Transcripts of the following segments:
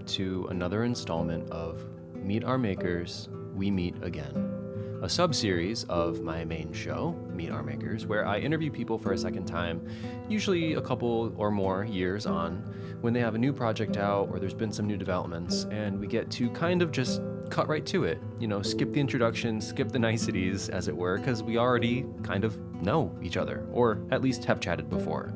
to another installment of Meet Our Makers, We Meet Again, a subseries of my main show, Meet Our Makers, where I interview people for a second time, usually a couple or more years on, when they have a new project out or there's been some new developments, and we get to kind of just cut right to it. You know, skip the introduction, skip the niceties, as it were, because we already kind of know each other, or at least have chatted before.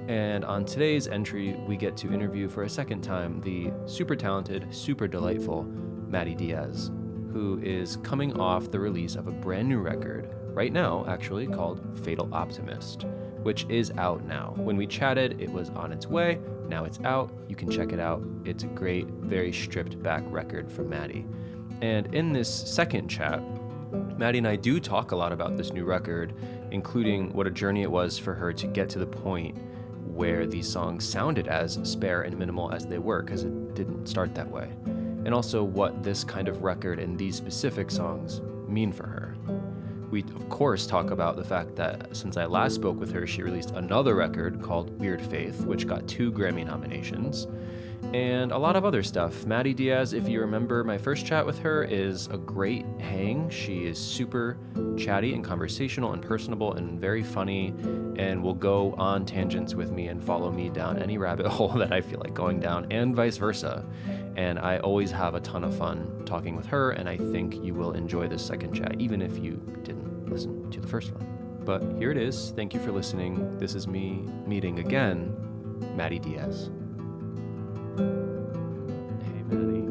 And on today's entry, we get to interview for a second time the super talented, super delightful Madi Diaz, who is coming off the release of a brand new record, right now actually, called Fatal Optimist, which is out now. When we chatted, it was on its way, now it's out, you can check it out. It's a great, very stripped back record from Madi. And in this second chat, Madi and I do talk a lot about this new record, including what a journey it was for her to get to the point where these songs sounded as spare and minimal as they were, because it didn't start that way. And also what this kind of record and these specific songs mean for her. We, of course, talk about the fact that since I last spoke with her, she released another record called Weird Faith, which got 2 Grammy nominations, and a lot of other stuff. Madi Diaz, if you remember my first chat with her, is a great hang. She is super chatty and conversational and personable and very funny, and will go on tangents with me and follow me down any rabbit hole that I feel like going down, and vice versa. And I always have a ton of fun talking with her, and I think you will enjoy this second chat, even if you didn't listen to the first one. But here it is. Thank you for listening. This is me meeting again, Madi Diaz. Hey, Madi.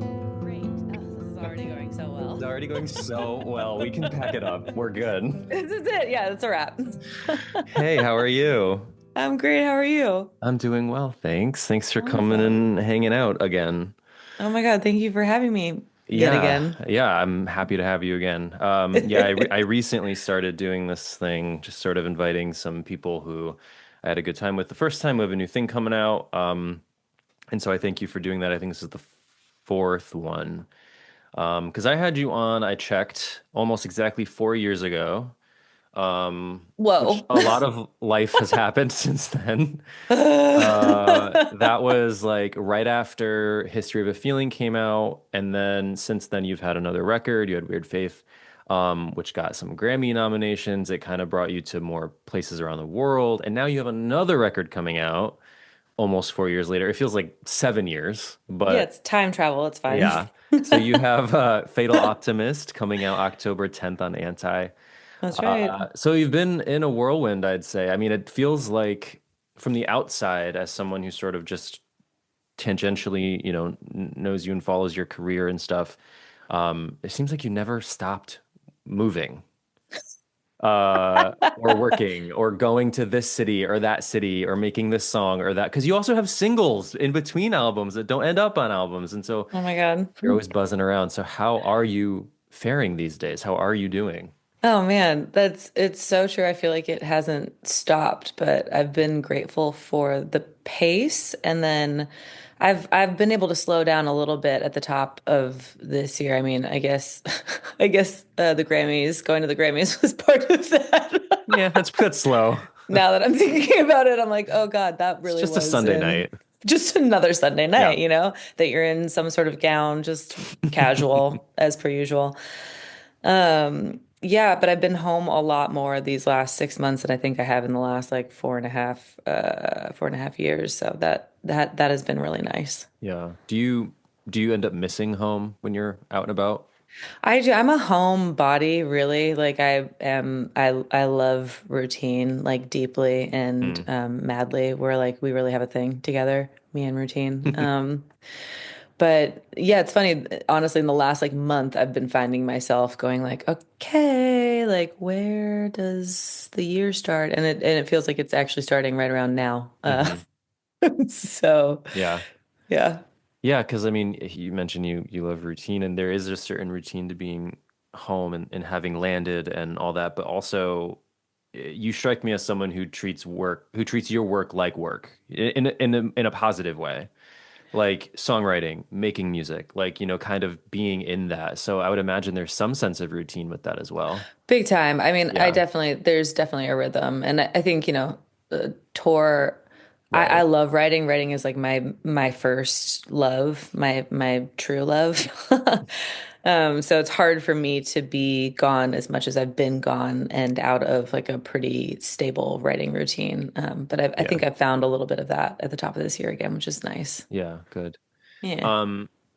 Oh, great. Oh, this is already going so well. It's already going so well. We can pack it up. We're good. This is it. Yeah, that's a wrap. Hey, how are you? I'm great. How are you? I'm doing well, thanks. Thanks for coming Awesome. and hanging out again. Oh my God. Thank you for having me yet Yeah, again. yeah, I'm happy to have you again. I recently started doing this thing, just sort of inviting some people who I had a good time with the first time. We have a new thing coming out. And so I thank you for doing that. I think this is the 4th one. Because I had you on, I checked almost exactly 4 years ago, which Whoa. a lot of life has happened since then. That was like right after History of a Feeling came out, and then since then you've had another record. You had Weird Faith, which got some Grammy nominations. It kind of brought you to more places around the world, and now you have another record coming out almost 4 years later. It feels like 7 years, Yeah, but it's time travel. It's fine. yeah. So you have Fatal Optimist coming out October 10th on Anti. That's right. So you've been in a whirlwind, I'd say. I mean, it feels like from the outside, as someone who sort of just tangentially, knows you and follows your career and stuff, it seems like you never stopped moving, or working, or going to this city or that city, or making this song or that. Because you also have singles in between albums that don't end up on albums, and so Oh my God. you're always buzzing around. So how are you faring these days? How are you doing? Oh man, it's so true. I feel like it hasn't stopped, but I've been grateful for the pace, and then I've been able to slow down a little bit at the top of this year. I mean, I guess the Grammys, going to the Grammys was part of that. Yeah, that's slow. Now that I'm thinking about it, I'm like, oh God, that It's really just a was Sunday in night. just another Sunday Yeah. night, that you're in some sort of gown, just casual as per usual. Yeah, but I've been home a lot more these last 6 months than I think I have in the last like 4.5 years. So that has been really nice. Yeah. Do you end up missing home when you're out and about? I do. I'm a homebody, really. Like I love routine like deeply and Mm. madly. We really have a thing together, me and routine. But yeah, it's funny. Honestly, in the last like month, I've been finding myself going like, okay, like where does the year start? And it feels like it's actually starting right around now. Hmm. So Yeah. yeah. Yeah, because I mean, you mentioned you love routine, and there is a certain routine to being home and having landed and all that, but also you strike me as someone who treats your work like work in a positive way. Like songwriting, making music, like, kind of being in that. So I would imagine there's some sense of routine with that as well. Big time. I mean, Yeah. there's definitely a rhythm. And I think, tour. I Right. love writing. Writing is like my first love, my true love. So it's hard for me to be gone as much as I've been gone and out of like a pretty stable writing routine. But I Yeah. think I've found a little bit of that at the top of this year again, which is nice. Yeah. Good. Yeah.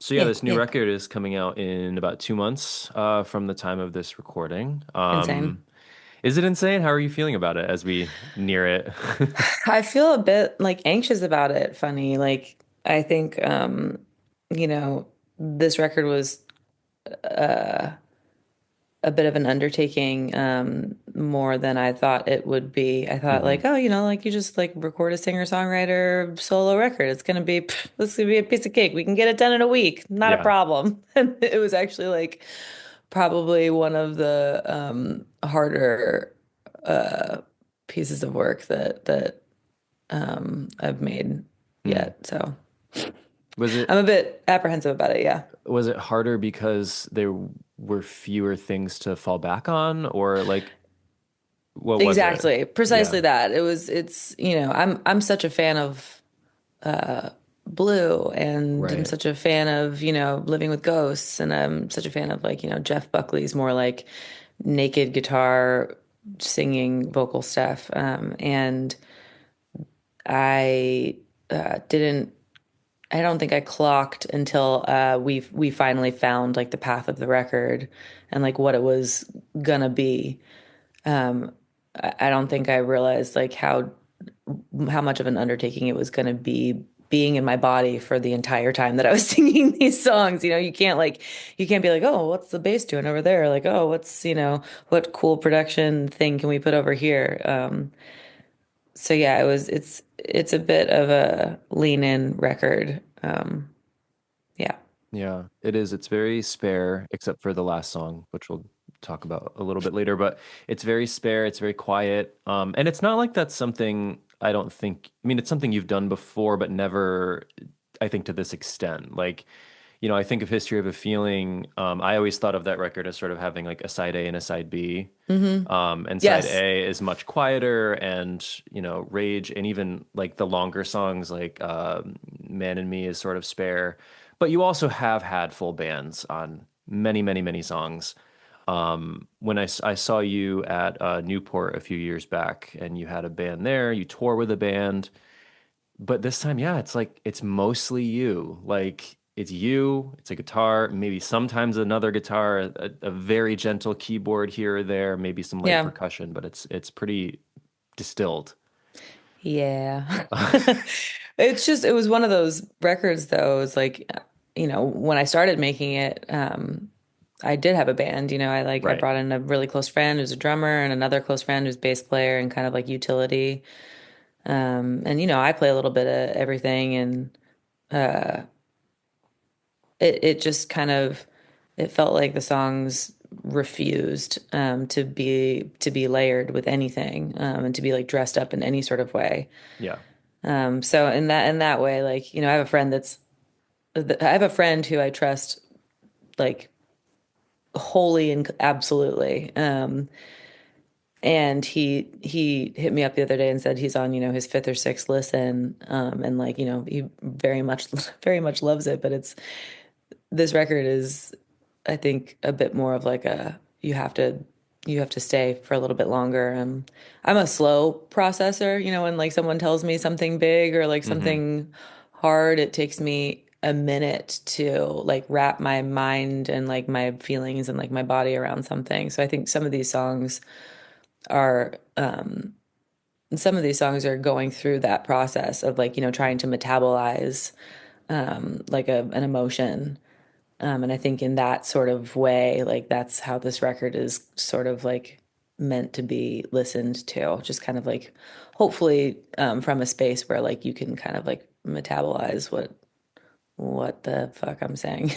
So yeah, Yeah. this new Yeah. record is coming out in about 2 months from the time of this recording. Insane. Is it insane? How are you feeling about it as we near it? I feel a bit like anxious about it, funny. Like I think you know, this record was a bit of an undertaking, more than I thought it would be. I thought Hmm. like, oh, like you just like record a singer-songwriter solo record. It's gonna be this is gonna be a piece of cake. We can get it done in a week. Not a Yeah. problem. And it was actually like probably one of the harder pieces of work that I've made Hmm. yet. So Was I'm it a bit apprehensive about it, yeah. was it harder because there were fewer things to fall back on, or like what was it? Exactly. Yeah. Precisely that. I'm such a fan of Blue and I'm Right. such a fan of, Living with Ghosts and I'm such a fan of like, Jeff Buckley's more like naked guitar singing vocal stuff. And I didn't I don't think I clocked until we finally found like the path of the record and like what it was gonna be. I don't think I realized like how much of an undertaking it was going to be being in my body for the entire time that I was singing these songs. You can't be like, oh, what's the bass doing over there? Like, oh, what cool production thing can we put over here? So yeah, it's a bit of a lean in record. Yeah. Yeah, it is. It's very spare, except for the last song, which we'll talk about a little bit later. But it's very spare. It's very quiet. And it's not like that's something I don't think. I mean, it's something you've done before, but never, I think, to this extent. Like, I think of History of a Feeling. I always thought of that record as sort of having like a side A and a side B. Hmm. And side Yes. A is much quieter, and Rage, and even like the longer songs like Man and Me is sort of spare. But you also have had full bands on many, many, many songs. When I saw you at Newport a few years back, and you had a band there, you tour with a band, but this time, yeah, it's like it's mostly you. Like it's you, it's a guitar, maybe sometimes another guitar, a very gentle keyboard here or there, maybe some light Yeah. percussion, but it's pretty distilled. Yeah. It was one of those records though. It's like, when I started making it, I did have a band, I Right. brought in a really close friend who's a drummer and another close friend who's bass player and kind of like utility. And I play a little bit of everything and it just kind of it felt like the songs refused to be layered with anything and to be like dressed up in any sort of way. Yeah. So in that way, like, I have a friend who I trust like wholly and absolutely. And he hit me up the other day and said he's on, his fifth or sixth listen. And like, he very much very much loves it, but this record is, I think, a bit more of like a you have to stay for a little bit longer. I'm a slow processor, when like someone tells me something big or like Hmm. something hard, it takes me a minute to like wrap my mind and like my feelings and like my body around something. So I think are some of these songs are going through that process of like, trying to metabolize like an emotion. And I think in that sort of way, like that's how this record is sort of like meant to be listened to, just kind of like hopefully from a space where like you can kind of like metabolize what the fuck I'm saying.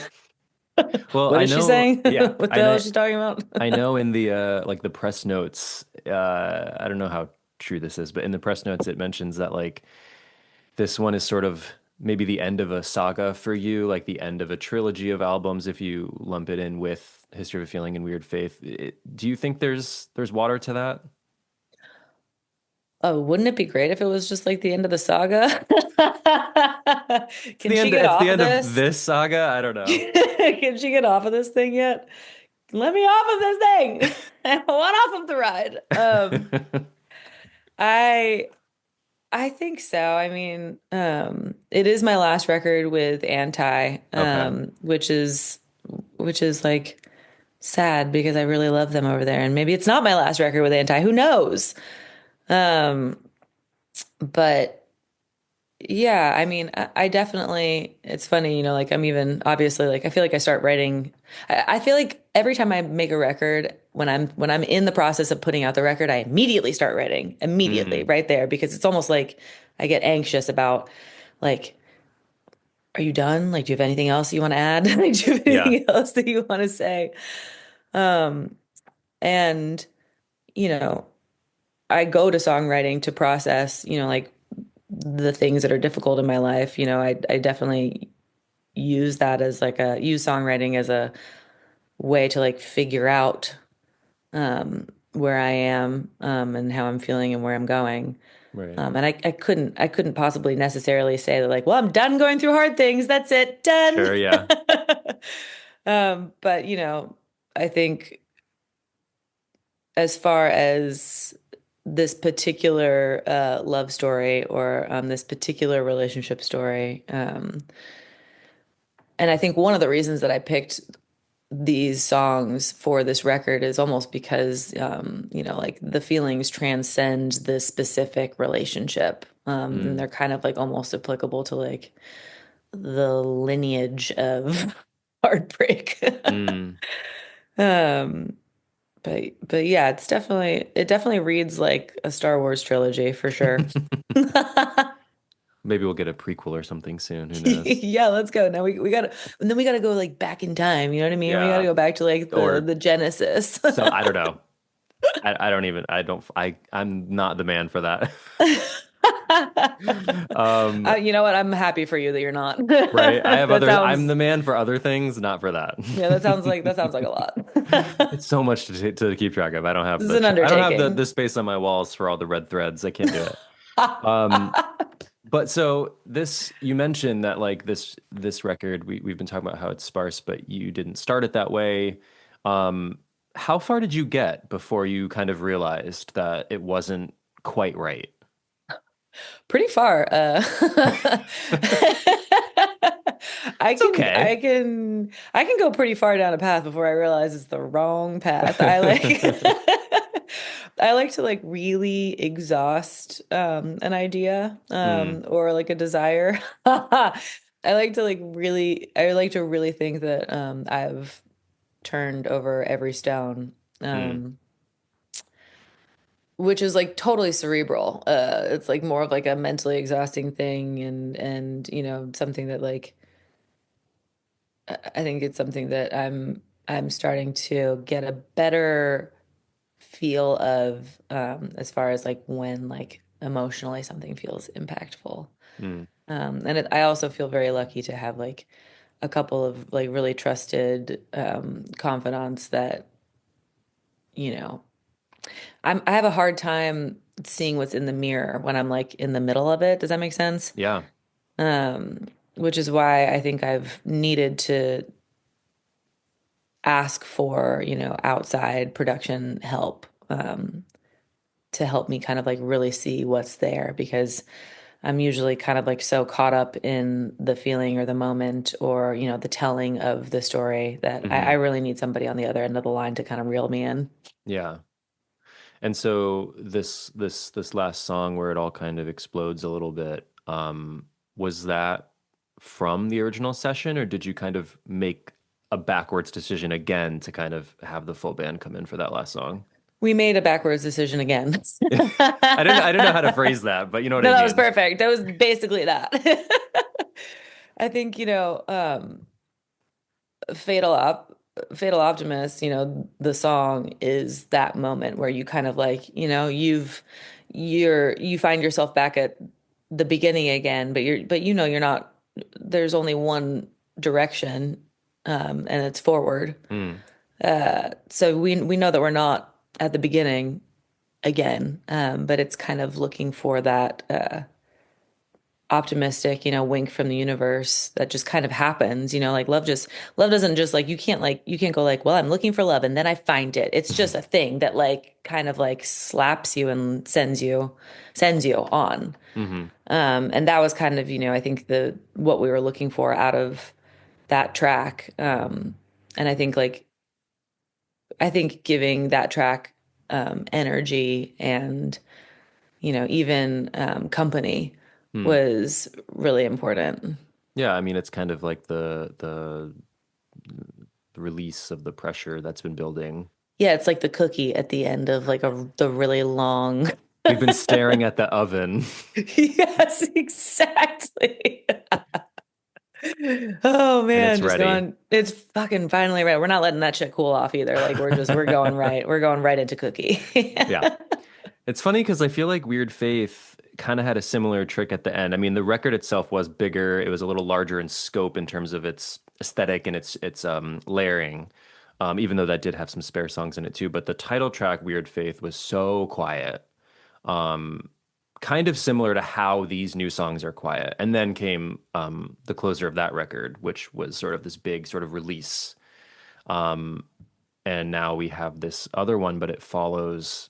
Well, What I is she know, saying? yeah, What the hell is she talking about? I know in the like the press notes, I don't know how true this is, but in the press notes it mentions that like this one is sort of maybe the end of a saga for you, like the end of a trilogy of albums if you lump it in with History of a Feeling and Weird Faith. Do you think there's water to that? Oh, wouldn't it be great if it was just like the end of the saga? It's Can the she end. get It's the off of end of this? this saga. I don't know. Can she get off of this thing yet? Let me off of this thing. I want off of the ride. I I think so. I mean, it is my last record with Anti, Okay. which is like sad because I really love them over there. And maybe it's not my last record with Anti. Who knows? Um, but yeah, I mean, I definitely, it's funny, like I'm even obviously like I feel like I start writing. I feel like every time I make a record, when I'm in the process of putting out the record, I immediately start writing immediately Mm, right there because it's almost like I get anxious about like, are you done? Like, do you have anything else you want to add? Like, do you have yeah. anything else that you want to say? Um, and you know, I go to songwriting to process, like the things that are difficult in my life. I definitely use songwriting as a way to like figure out where I am and how I'm feeling and where I'm going. Right. And I couldn't possibly necessarily say that like, well, I'm done going through hard things. That's it, done. Sure. Yeah. But I think as far as this particular love story or this particular relationship story, and I think one of the reasons that I picked these songs for this record is almost because like the feelings transcend the specific relationship, and Mm, they're kind of like almost applicable to like the lineage of heartbreak. mm. um but yeah, it definitely reads like a Star Wars trilogy for sure. Maybe we'll get a prequel or something soon. Who knows? Yeah, let's go. Now we gotta, and then we gotta go like back in time, you know what I mean? We gotta Yeah. go back to like the Or the Genesis. so I don't know. I don't even. I don't. I'm not the man for that. Um. You know what? I'm happy for you that you're not. Right. I have That others. I'm sounds, the man for other things, not for that. yeah, that sounds like a lot. It's so much to keep track of. I don't have This is the an I don't have the undertaking. the space on my walls for all the red threads. I can't do it. Um, but so this you mentioned that like this record we've been talking about how it's sparse, but you didn't start it that way. Um, how far did you get before you kind of realized that it wasn't quite right? Pretty far. I It's can okay. I can I can go pretty far down a path before I realize it's the wrong path. I like I like to like really exhaust an idea Mm, or like a desire. I like to really think that I've turned over every stone. mm, Which is like totally cerebral. It's like more of like a mentally exhausting thing, and something that like I think it's something that I'm starting to get a better feel of as far as like when like emotionally something feels impactful. mm. I also feel very lucky to have like a couple of like really trusted confidants that you know I have a hard time seeing what's in the mirror when I'm like in the middle of it. Does that make sense? Yeah. Um, which is why I think I've needed to ask for, outside production help, to help me kind of like really see what's there because I'm usually kind of like so caught up in the feeling or the moment or, the telling of the story that I Hmm. really need somebody on the other end of the line to kind of reel me in. Yeah. And so this last song where it all kind of explodes a little bit, was that from the original session, or did you kind of make a backwards decision again to kind of have the full band come in for that last song? We made a backwards decision again. I didn't know how to phrase that, but you know what No, I that was mean. perfect. That was basically that. I think, Fatal Op Fatal Optimist, the song is that moment where you kind of like, you find yourself back at the beginning again, but you're not, there's only one direction, and it's forward. Mm, So we know that we're not at the beginning, again. But it's kind of looking for that optimistic, wink from the universe that just kind of happens, like love doesn't just like you can't go like, well, I'm looking for love and then I find it. It's just a thing that like kind of like slaps you and sends you on. Hmm. And that was kind of, I think the what we were looking for out of that track. And I think giving that track energy and even company Hmm. was really important. Yeah, I mean, it's kind of like the release of the pressure that's been building. Yeah, it's like the cookie at the end of like the really long. We've been staring at the oven, Yes, exactly. Oh and it's man, just ready. going, it's fucking finally right. We're not letting that shit cool off either. Like we're going right. We're going right into cookie. Yeah. It's funny because I feel like Weird Faith kind of had a similar trick at the end. I mean, the record itself was bigger. It was a little larger in scope in terms of its aesthetic and its layering. Even though that did have some spare songs in it too. But the title track, Weird Faith, was so quiet. Um, Kind of similar to how these new songs are quiet. And then came the closer of that record, which was sort of this big sort of release. Um, and now we have this other one, but it follows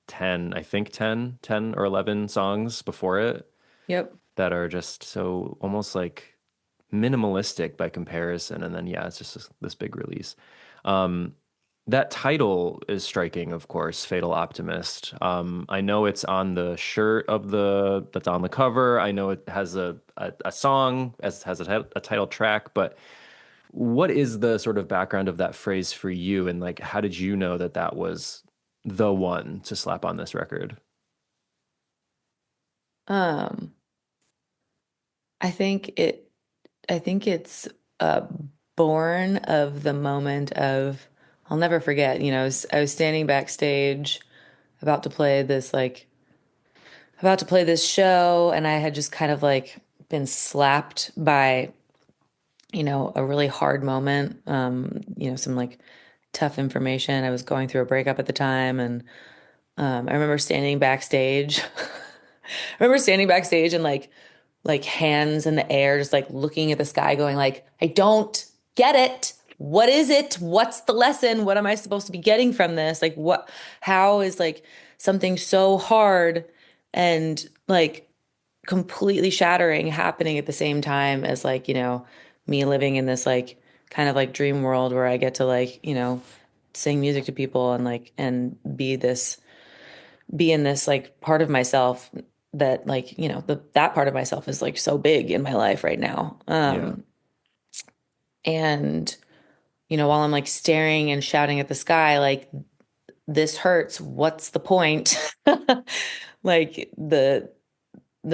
10, I think 10 or 11 songs before it Yep. that are just so almost like minimalistic by comparison. And then, yeah, it's just this big release. Um, that title is striking, of course, Fatal Optimist. I know it's on the shirt of that's on the cover. I know it has a song, as has a title track, but what is the sort of background of that phrase for you? And like, how did you know that that was the one to slap on this record? Um, I think it I think it's uh born of the moment of I'll never forget, I was standing backstage about to play this like about to play this show and I had just kind of like been slapped by, a really hard moment, some like tough information. I was going through a breakup at the time and I remember standing backstage. I remember standing backstage and like hands in the air, just like looking at the sky, going like, I don't get it. What is it? What's the lesson? What am I supposed to be getting from this? Like how is like something so hard and like completely shattering happening at the same time as like, me living in this like kind of like dream world where I get to like, sing music to people and like and be in this like part of myself that like that part of myself is like so big in my life right now. Yeah. And while I'm like staring and shouting at the sky like this hurts, what's the point? Like the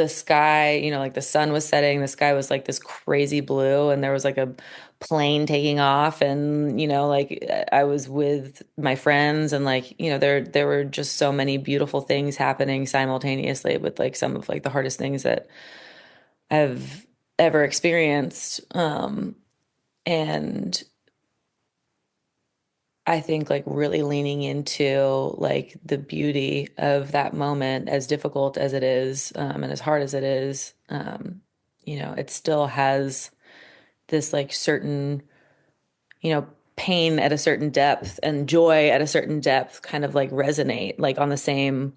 sky, like the sun was setting, the sky was like this crazy blue, and there was like a plane taking off, and like I was with my friends, and like there were just so many beautiful things happening simultaneously with like some of like the hardest things that I've ever experienced. And I think like really leaning into like the beauty of that moment, as difficult as it is, and as hard as it is, it still has this like certain, pain at a certain depth and joy at a certain depth kind of like resonate like on the same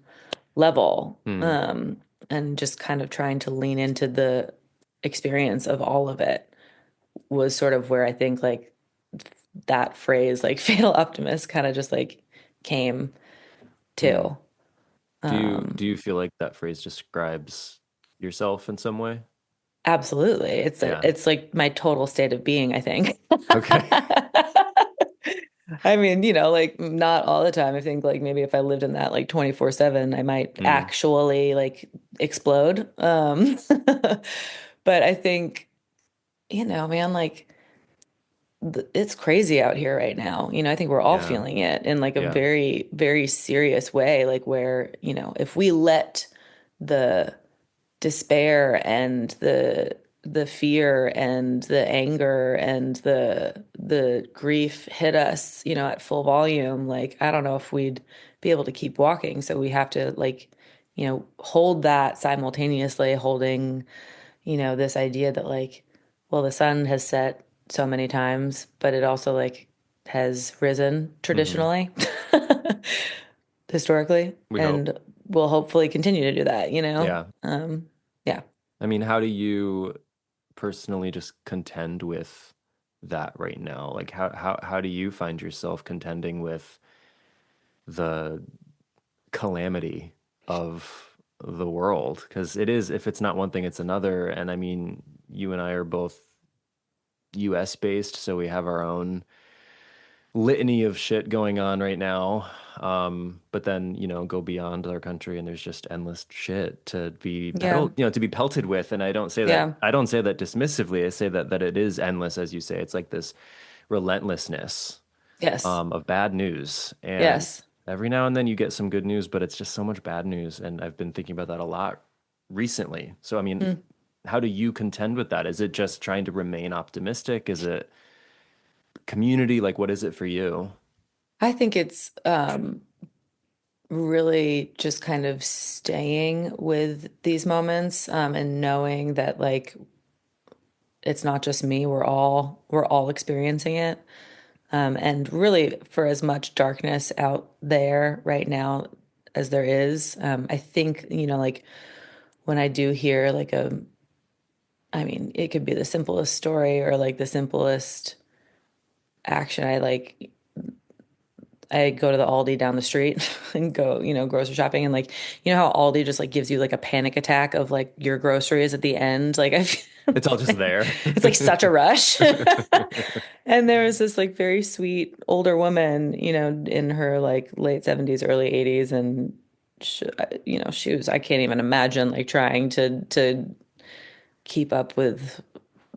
level. Hmm. And just kind of trying to lean into the experience of all of it was sort of where I think like that phrase, like fatal optimist, kind of just like came Hmm. to. Do Um, you feel like that phrase describes yourself in some way? Absolutely. It's Yeah. it's like my total state of being, I think. Okay. I mean, like not all the time. I think like maybe if I lived in that like 24/7, I might Hmm. actually like explode. But I think, man, like it's crazy out here right now. I think we're all Yeah. feeling it in like a Yeah. very, very serious way, like where, if we let the despair and the fear and the anger and the grief hit us, at full volume, like I don't know if we'd be able to keep walking. So we have to like, hold that simultaneously, holding, this idea that like, well, the sun has set so many times, but it also like has risen Hmm. traditionally, historically, We hope. and will hopefully continue to do that, you know? Yeah. Yeah. I mean, how do you personally just contend with that right now? Like how do you find yourself contending with the calamity of the world? Because it is, if it's not one thing, it's another. And I mean, you and I are both US based, so we have our own litany of shit going on right now. But then, go beyond our country and there's just endless shit to be Yeah. to be pelted with. And Yeah. I don't say that dismissively. I say that it is endless, as you say. It's like this relentlessness Yes. of bad news. And Yes. every now and then you get some good news, but it's just so much bad news. And I've been thinking about that a lot recently. So, I mean, Mm. how do you contend with that? Is it just trying to remain optimistic? Is it community? Like, what is it for you? I think it's really just kind of staying with these moments and knowing that like it's not just me, we're all experiencing it. And really for as much darkness out there right now as there is, I think, like when I do hear like I mean, it could be the simplest story or like the simplest action. I go to the Aldi down the street and go, grocery shopping, and like, how Aldi just like gives you like a panic attack of like your groceries at the end. Like I feel It's all just there. it's like such a rush. And there was this like very sweet older woman, in her like late 70s, early 80s, and she was, I can't even imagine like trying to keep up with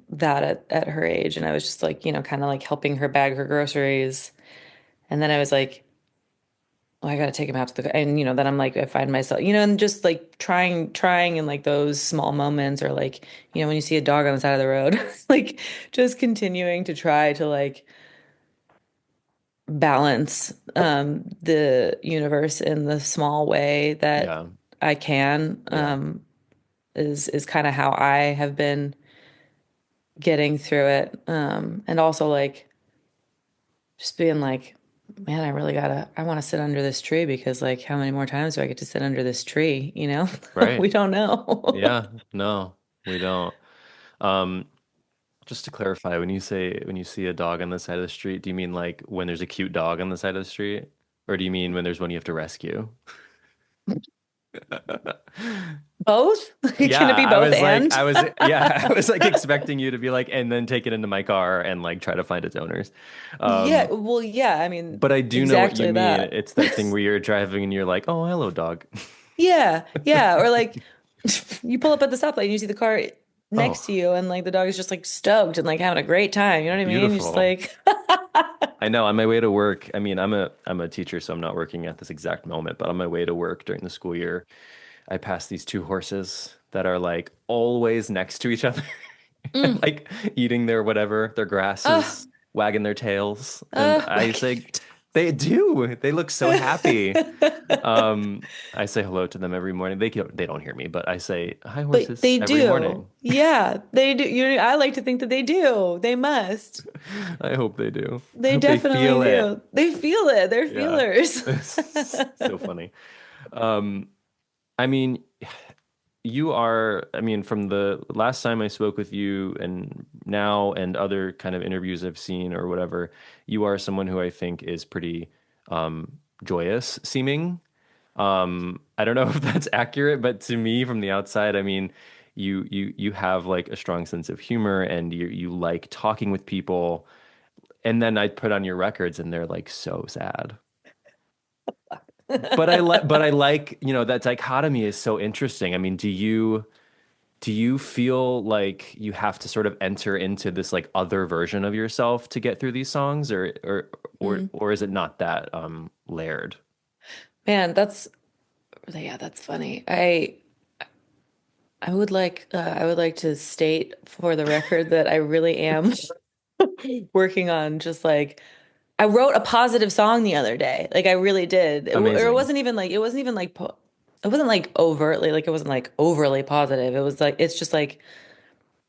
that at her age. And I was just like, kind of like helping her bag her groceries. And then I was like, well, I gotta take him out to and then I'm like, I find myself, and just like trying in like those small moments, or like, when you see a dog on the side of the road, like just continuing to try to like balance the universe in the small way that Yeah. I can, Yeah. is kind of how I have been getting through it. And also like just being like, man, I want to sit under this tree because like how many more times do I get to sit under this tree, Right. We don't know. Yeah. No, we don't. Um, just to clarify, when you see a dog on the side of the street, do you mean like when there's a cute dog on the side of the street? Or do you mean when there's one you have to rescue? Both? Yeah, Can it be both and? I was like expecting you to be like, and then take it into my car and like try to find its owners. Yeah, Um, well, yeah, I mean, but I do know what you exactly mean. that. It's that thing where you're driving and you're like, oh, hello, dog. Yeah, yeah. Or like you pull up at the stoplight and you see the car next to Oh, you, and like the dog is just like stoked and like having a great time. You know what I mean? You're just beautiful. like, I know on my way to work, I mean, I'm a teacher, so I'm not working at this exact moment, but on my way to work during the school year, I pass these two horses that are like always next to each other, mm, like eating their whatever, their oh, grasses, wagging their tails. And I wagging say, they do. They look so happy. their I say hello to them every morning. They don't hear me, but I say hi But horses they every do. morning. Yeah, they do. I like to think that they do. They must. I hope they do. I They hope they definitely feel it. do. They feel it. They're Yeah. feelers. It's so funny. Um, I mean, you are, I mean, from the last time I spoke with you and now and other kind of interviews I've seen or whatever, you are someone who I think is pretty joyous seeming. I don't know if that's accurate, but to me from the outside, I mean, you have like a strong sense of humor and you like talking with people. And then I put on your records and they're like so sad. But I like, that dichotomy is so interesting. I mean, do you feel like you have to sort of enter into this like other version of yourself to get through these songs, Mm. or is it not that layered? Man, yeah, that's funny. I would like to state for the record that I really am working on just like I wrote a positive song the other day. Like I really did. Or it Amazing. wasn't even like it wasn't even like it wasn't like overtly like it wasn't like overly positive. It was like it's just like,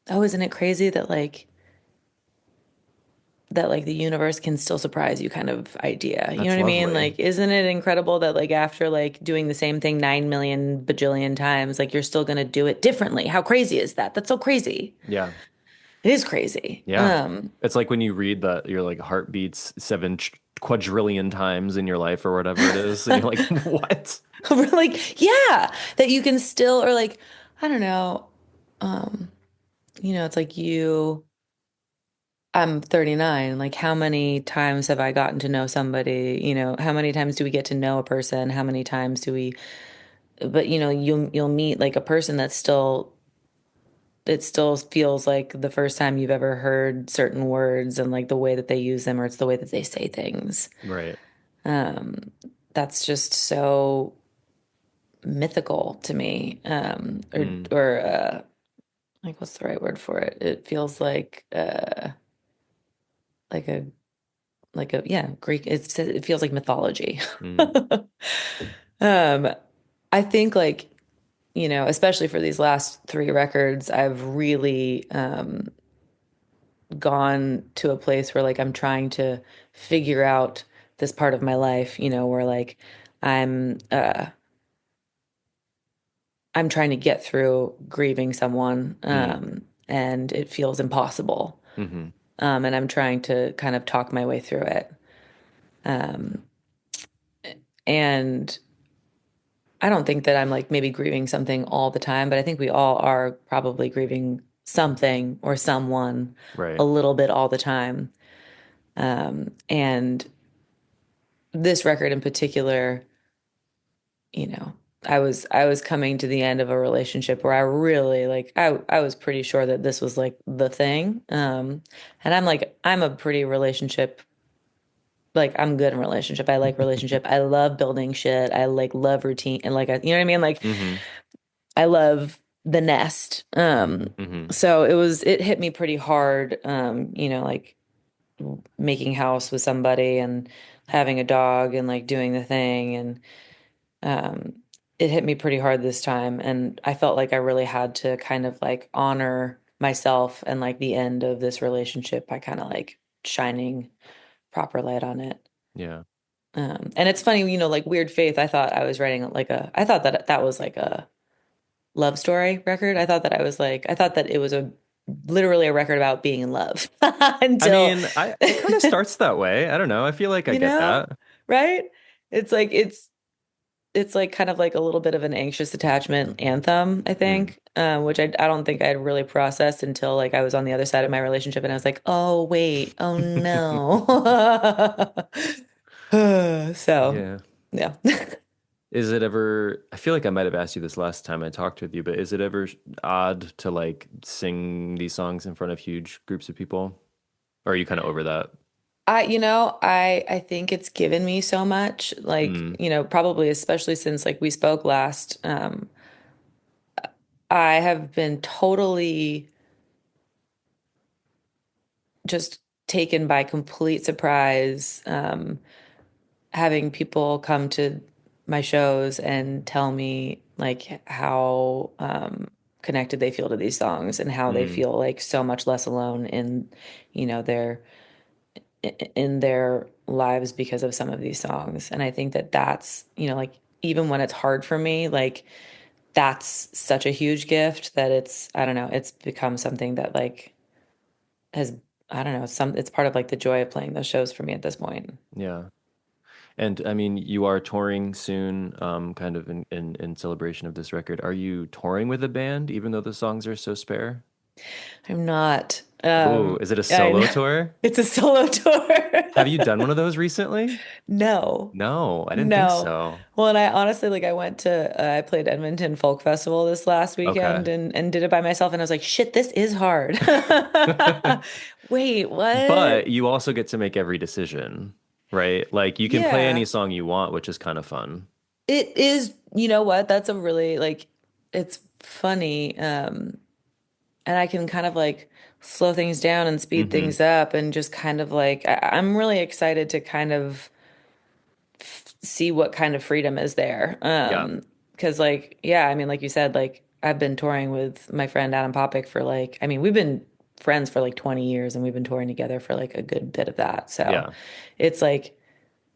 oh, isn't it crazy that like the universe can still surprise you kind of idea. You know That's what I mean? lovely. Like, isn't it incredible that like after like doing the same thing 9 million bajillion times, like you're still gonna do it differently? How crazy is that? That's so crazy. Yeah. It is crazy. Yeah. It's like when you read that your like heart beats quadrillion times in your life or whatever it is, and you're like, what? Like, yeah, that you can still, or like, I don't know, it's like I'm 39. Like, how many times have I gotten to know somebody? How many times do we get to know a person? How many times do we, but you'll meet like a person that's still, it still feels like the first time you've ever heard certain words and like the way that they use them, or it's the way that they say things. Right. Um, that's just so mythical to me. Mm, Like what's the right word for it? It feels like a yeah, Greek. It feels like mythology. mm, Um, I think like, especially for these last three records, I've really gone to a place where like I'm trying to figure out this part of my life, where like I'm uh I'm trying to get through grieving someone, mm, and it feels impossible. hmm. And I'm trying to kind of talk my way through it. Um, and I don't think that I'm like maybe grieving something all the time, but I think we all are probably grieving something or someone a Right. little bit all the time. And this record in particular, you know, I was coming to the end of a relationship where I really like I was pretty sure that this was like the thing. And I'm a pretty relationship, like I'm good in relationship. I like relationship. I love building shit. I like love routine and like you know what I mean? Like Hmm. I love the nest. Hmm. So it hit me pretty hard, like making house with somebody and having a dog and like doing the thing and um it hit me pretty hard this time and I felt like I really had to kind of like honor myself and like the end of this relationship by kind of like shining proper light on it. Yeah. And it's funny, like Weird Faith, I thought that that was like a love story record. I thought that it was literally a record about being in love I until, mean, it kind of starts that way. I don't know. I feel like I you get know, that. right? It's like, it's like kind of like a little bit of an anxious attachment anthem, I Mm. think, which I don't think I had really processed until like I was on the other side of my relationship and I was like, oh, wait, oh no. So, Yeah. yeah. Is it ever, I feel like I might have asked you this last time I talked with you, but is it ever odd to like sing these songs in front of huge groups of people? Or are you kind of over that? I think it's given me so much, like, Mm, probably especially since like we spoke last. I have been totally just taken by complete surprise, having people come to my shows and tell me like how connected they feel to these songs and how they mm, feel like so much less alone their in their lives because of some of these songs. And I think that that's, like even when it's hard for me, like that's such a huge gift that I don't know, it's become something that like has, I don't know, it's part of like the joy of playing those shows for me at this point. yeah. And I mean, you are touring soon, kind of in celebration of this record. Are you touring with a band, even though the songs are so spare? I'm not. Oh, is it a I solo know. tour? It's a solo tour. Have you done one of those recently? No. No, I didn't think No. so. Well, and I honestly like I played Edmonton Folk Festival this last weekend Okay. and did it by myself and I was like, shit, this is hard. Wait, But what? you also get to make every decision, right? Like you can play any Yeah. song you want, which is kind of fun. It is, you know what? That's a really like it's funny. and I can kind of like slow things down and speed Hmm. things up and just kind of like I'm really excited to kind of see what kind of freedom is there. Yeah. Because like, yeah, I mean, like you said, like I've been touring with my friend Adam Popick for like, I mean, we've been friends for like 20 years and we've been touring together for like a good bit of that. So Yeah. it's like,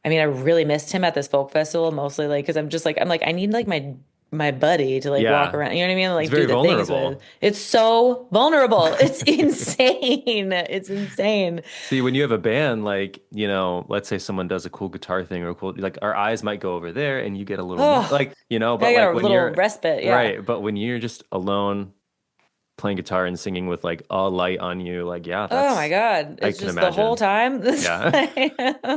I mean, I really missed him at this folk festival, mostly like because I'm just like I'm like I need like my buddy to like walk Yeah. around, you know what I mean? It's Like do very the things with. vulnerable. It's so vulnerable. It's insane. It's insane. See, when you have a band, like, let's say someone does a cool guitar thing or a cool, like our eyes might go over there and you get a little more, Oh, like, I but got like a when little you're, respite. Yeah. right, but when you're just alone playing guitar and singing with like a light on you, like, yeah, Oh my God. I It's can just the whole imagine. time. Yeah.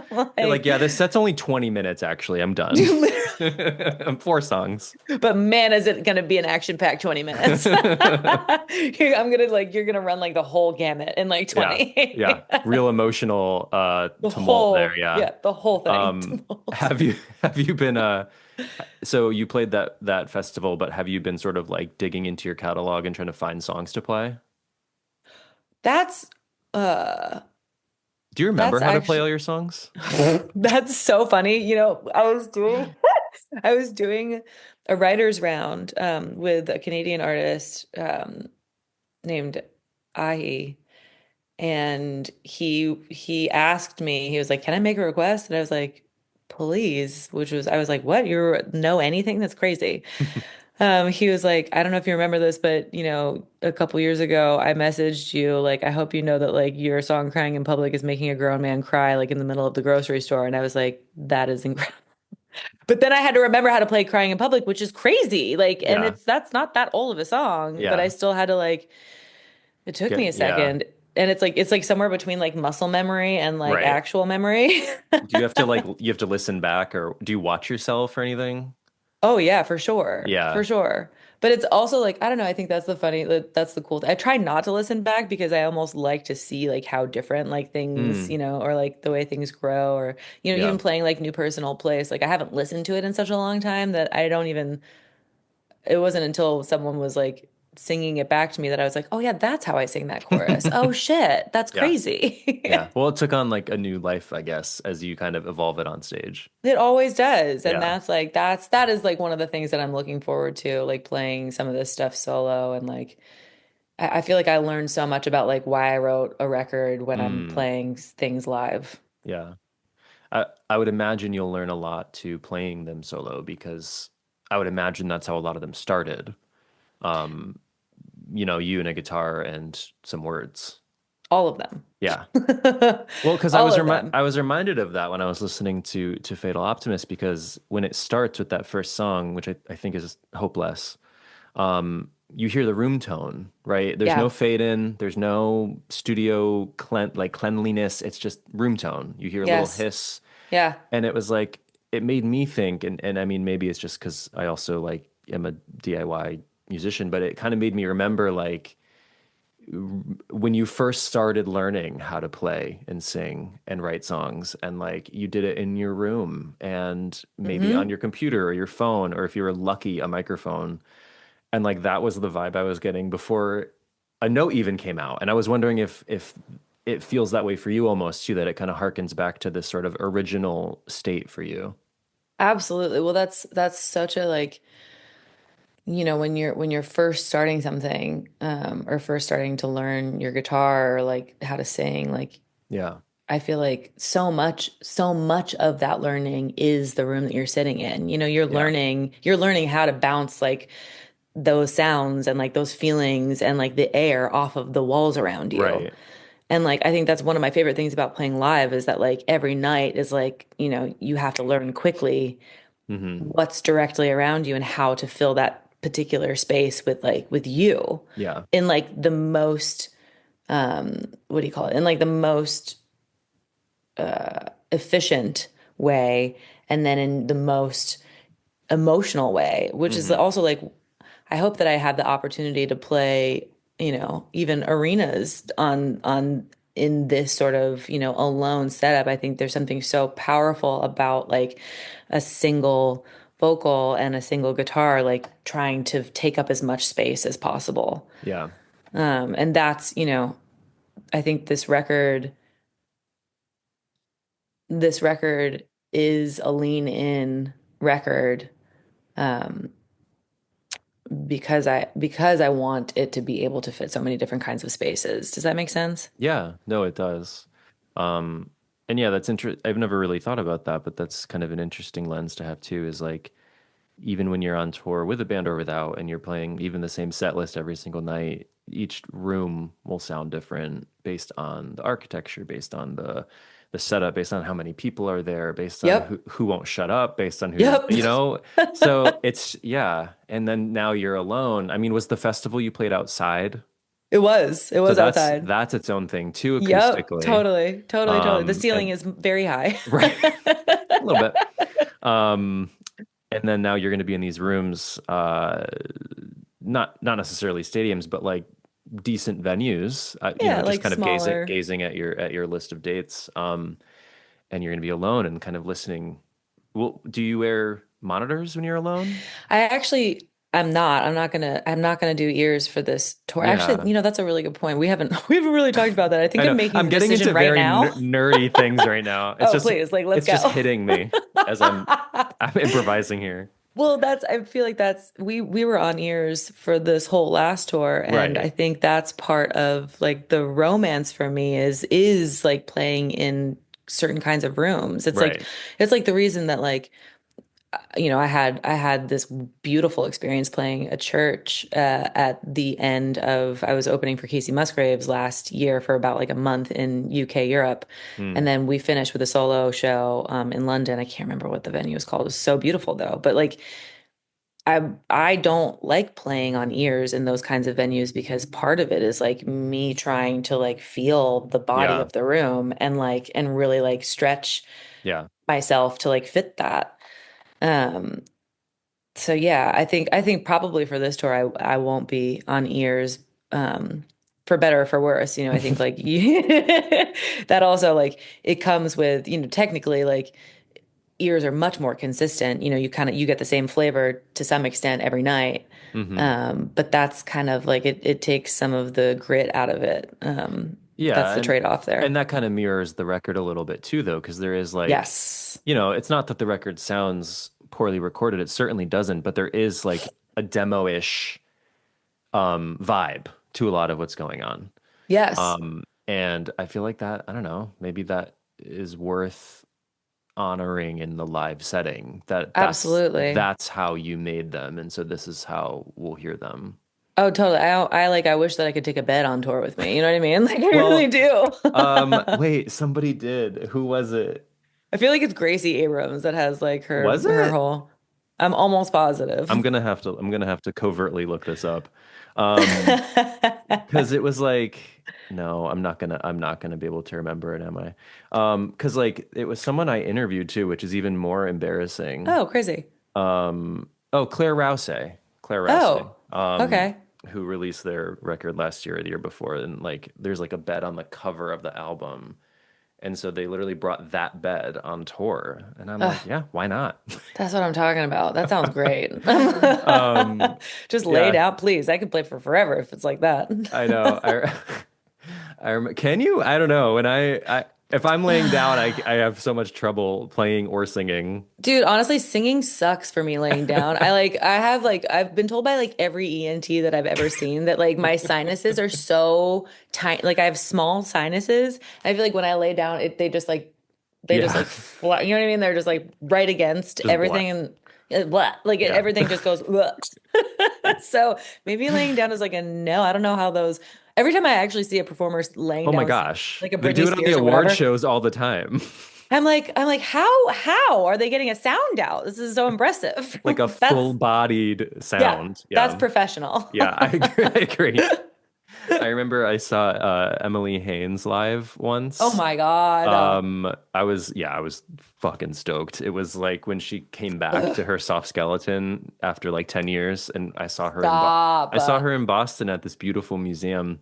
You're like, Like, yeah, this set's only 20 minutes, actually. I'm done. literally, I'm four songs. but man, is it going to be an action-packed 20 minutes? I'm gonna like, you're gonna run like the whole gamut in like Yeah. 20. Yeah. Real emotional The tumult there, whole, yeah. yeah, the whole thing. Have you been so you played that festival, but have you been sort of like digging into your catalog and trying to find songs to play? That's uh Do you remember that's how to play actually all your songs? that's so funny. You know, I was doing a writer's round with a Canadian artist named Ahi. And he asked me, he was like, "Can I make a request?" And I was like, "Please," which was I was like, "What? You know anything? That's crazy." He was like, "I don't know if you remember this, but you know, a couple years ago, I messaged you like, I hope you know that like your song 'Crying in Public' is making a grown man cry like in the middle of the grocery store." And I was like, "That is incredible." But then I had to remember how to play "Crying in Public," which is crazy. Like, and Yeah. that's not that old of a song, but I Yeah. still had to like it took me a Yeah. second. And it's like somewhere between like muscle memory and like Right. actual memory. Do you have to like you have to listen back or do you watch yourself or anything? Oh yeah, for sure. For Yeah. sure. But it's also like I don't know, I think that's the funny that's the cool thing. I try not to listen back because I almost like to see like how different like things, Hmm. you know, or like the way things grow or you know, Yeah. even playing like New Personal Place. Like I haven't listened to it in such a long time that I don't even it wasn't until someone was like singing it back to me that I was like, "Oh yeah, that's how I sing that chorus. Oh shit, that's Yeah. crazy." Yeah. Well, it took on like a new life, I guess, as you kind of evolve it on stage. It always does. And Yeah. that's like that is like one of the things that I'm looking forward to, like playing some of this stuff solo and like I feel like I learned so much about like why I wrote a record when I'm Mm. playing things live. Yeah. I would imagine you'll learn a lot to playing them solo because I would imagine that's how a lot of them started. Um, you and a guitar and some words. All of them. Yeah. Well, because All of them. I was reminded of that when I was listening to Fatal Optimist because when it starts with that first song, which I think is Hopeless, you hear the room tone, right? There's no Yeah. fade in, there's no studio cleanliness. It's just room tone. You hear a little Yes. hiss, Yeah. and it was like it made me think, and I mean maybe it's just because I also like am a DIY musician, but it kind of made me remember like when you first started learning how to play and sing and write songs and like you did it in your room and maybe on Hmm. your computer or your phone or if you were lucky a microphone and like that was the vibe I was getting before a note even came out and I was wondering if it feels that way for you almost too that it kind of harkens back to this sort of original state for you. Absolutely. Well, that's such a like, you know, when you're first starting something, or first starting to learn your guitar or like how to sing, like Yeah. I feel like so much of that learning is the room that you're sitting in. You know, Yeah. you're learning how to bounce like those sounds and like those feelings and like the air off of the walls around you. Right. And like I think that's one of my favorite things about playing live is that like every night is like, you know, you have to learn quickly Hmm. what's directly around you and how to fill that particular space with like with you Yeah. in like the most what do you call it? In like the most efficient way and then in the most emotional way, which is Hmm. also like I hope that I have the opportunity to play, you know, even arenas on in this sort of, you know, alone setup. I think there's something so powerful about like a single vocal and a single guitar like trying to take up as much space as possible. Yeah. And that's, I think this record is a lean in record, um, because I want it to be able to fit so many different kinds of spaces. Does that make sense? Yeah, no, it does. Um, and yeah, that's I've never really thought about that, but that's kind of an interesting lens to have too, is like even when you're on tour with a band or without, and you're playing even the same set list every single night, each room will sound different based on the architecture, based on the setup, based on how many people are there, based on Yep. who won't shut up, based on who's, Yep. you know. So it's yeah. And then now you're alone. I mean, was the festival you played outside? It was. It So was outside. that's its own thing too, Yep. acoustically. Totally. Totally. Totally. The ceiling And is very high. right, a little bit. Um, and then now you're going to be in these rooms, not necessarily stadiums, but like decent venues. Yeah, Just like kind of gazing smaller. gazing at your list of dates. And you're going to be alone and kind of listening. Well, do you wear monitors when you're alone? I'm not gonna do ears for this tour. Actually, Yeah, that's a really good point. We haven't really talked about that. I I think know. I'm making I'm the getting decision into right very now. nerdy things right now. Oh, please, like let's It's just go. hitting me as I'm improvising here. Well, I feel like we were on ears for this whole last tour, and I Right. think that's part of like the romance for me is like playing in certain kinds of rooms. Right. It's like the reason that like I had this beautiful experience playing a church at the end of I was opening for Casey Musgraves last year for about like a month in UK Europe, Hmm. and then we finished with a solo show in London. I can't remember what the venue was called. It was so beautiful though, but like I don't like playing on ears in those kinds of venues because part of it is like me trying to like feel the body Yeah. of the room and really like stretch Yeah. myself to like fit that. Um, so yeah, I think probably for this tour I won't be on ears, for better or for worse. I think like that also like it comes with, technically like ears are much more consistent. You get the same flavor to some extent every night. Hmm. But that's kind of like it takes some of the grit out of it. That's Yeah, the trade-off and there. that kind of mirrors the record a little bit too, though, because there is like, Yes. it's not that the record sounds poorly recorded. It certainly doesn't, but there is like a demo-ish vibe to a lot of what's going on. Yes. And I feel like that, I don't know, maybe that is worth honoring in the live setting. Absolutely. That's how you made them, and so this is how we'll hear them. Oh, totally. I wish that I could take a bed on tour with me. You know what I mean? Like I really Well, do. wait, somebody did. Who was it? I feel like it's Gracie Abrams that has like her Was her it? whole. I'm almost positive. I'm gonna have to covertly look this up. Because it was like, no, I'm not gonna be able to remember it, am I? Because like it was someone I interviewed too, which is even more embarrassing. Oh, crazy. Oh, Claire Rouse, Oh, okay. who released their record last year or the year before, and like there's like a bed on the cover of the album. And so they literally brought that bed on tour. And I'm like, Ugh, yeah, why not? that's what I'm talking about. That sounds great. Um, Just lay yeah, down, please. I could play for forever if it's like that. I know. Can you? I don't know. If I'm laying down, I have so much trouble playing or singing. Dude, honestly, singing sucks for me laying down. I've been told by like every ENT that I've ever seen that like my sinuses are so tiny. Like I have small sinuses. I feel like when I lay down, they just like Yeah, fly, you know what I mean? They're just like right against just everything black. and blah, like Yeah. everything just goes blah. So maybe laying down is like a no. I don't know how those. Every time I actually see a performer laying Oh my down gosh, like a they do Britney it on the Spears or award whatever. shows all the time. I'm like, how are they getting a sound out? This is so impressive. Like a That's full-bodied yeah, sound. that's Yeah. professional. Yeah, I agree. I agree. I remember I saw Emily Haynes live Oh once. my God. I was fucking stoked. It was like when she came back Ugh, to her soft skeleton after like 10 years, and stop. I saw her in Boston at this beautiful museum.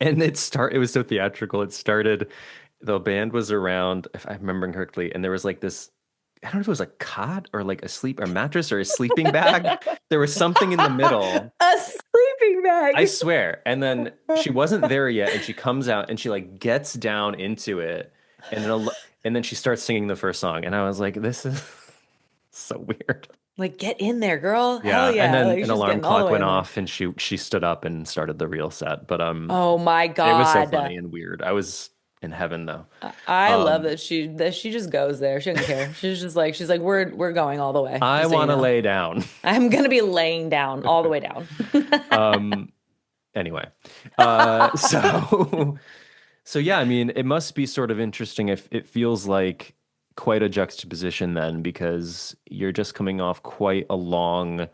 And it was so theatrical. It started, the band was around, if I'm remembering correctly, and there was like this, I don't know if it was a cot or like a mattress or a sleeping bag. There was something in the middle. A sleeping I gag. swear. And then she wasn't there yet, and she comes out and she like gets down into it, and then she starts singing the first song, and I was like, this is so weird. Like, get in there, girl. Hell Yeah, and yeah. then Like an she's alarm getting all the clock way went in there. off, and she stood up and started the real set. But Oh my it was so God. funny and weird. I was in heaven though. I love Um, that she just goes there. She doesn't care. She's like we're going all the way, I just so you want to know. lay down. I'm gonna be laying down all the way down. Um, anyway, so so yeah, I mean, it must be sort of interesting if it feels like quite a juxtaposition then, because you're just coming off quite a long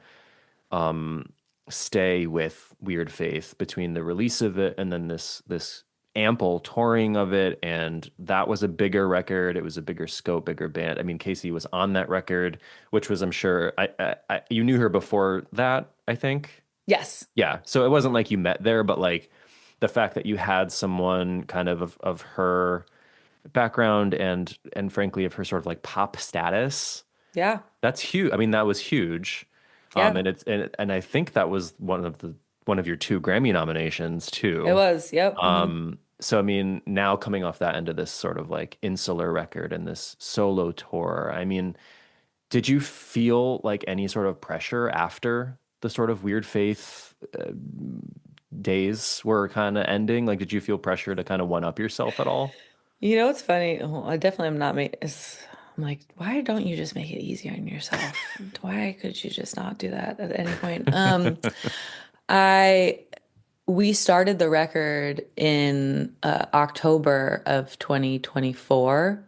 stay with Weird Faith between the release of it and then this ample touring of it, and that was a bigger record. It was a bigger scope, bigger band. I mean, Casey was on that record, which was, I'm sure, you knew her before that, I think. Yes. Yeah, so it wasn't like you met there, but like the fact that you had someone kind of her background and frankly of her sort of like pop status, Yeah. that's huge. I mean, that was huge. Yeah. And I think that was one of your two Grammy nominations It too. was. Yep. So I mean, now coming off that into this sort of like insular record and this solo tour, I mean, did you feel like any sort of pressure after the sort of Weird Faith days were kind of ending? Like, did you feel pressure to kind of one up yourself at all? You know what's funny? Well, I definitely am not make I'm like, why don't you just make it easier on yourself? Why could you just not do that at any point? I we started the record in October of 2024.